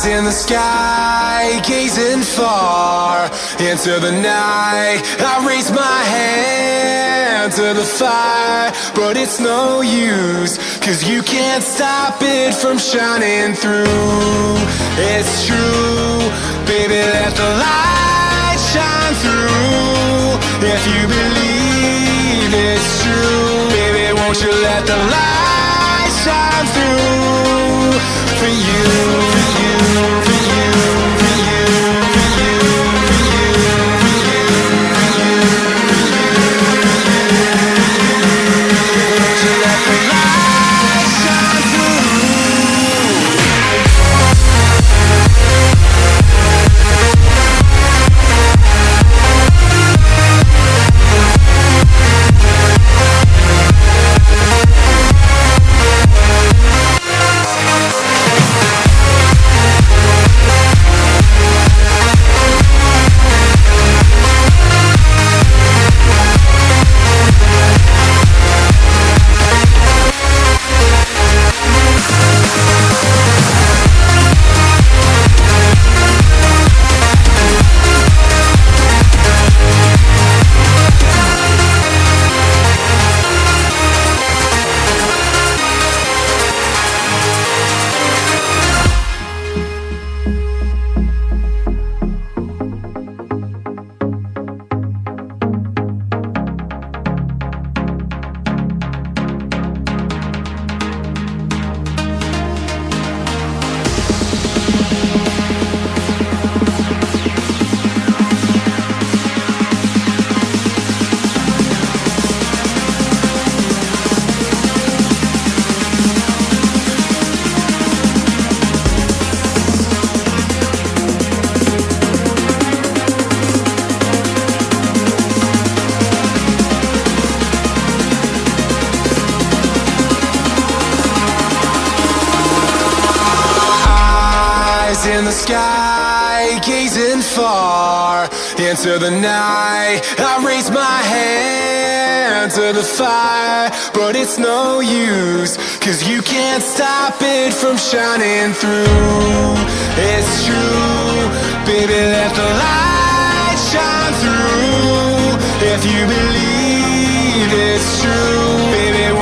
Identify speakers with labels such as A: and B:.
A: In the sky, gazing far into the night, I raise my hand to the fire, but it's no use, 'cause you can't stop it from shining through. It's true, baby, let the light shine through. If you believe it's true, baby, won't you let the light shine through for you, for you, for you, for you, for you, for you, for you, for you, for you. Won't you let the light shine through? In the sky, gazing far into the night, I raise my hand to the fire, but it's no use, 'cause you can't stop it from shining through. It's true, baby, let the light shine through. If you believe it's true,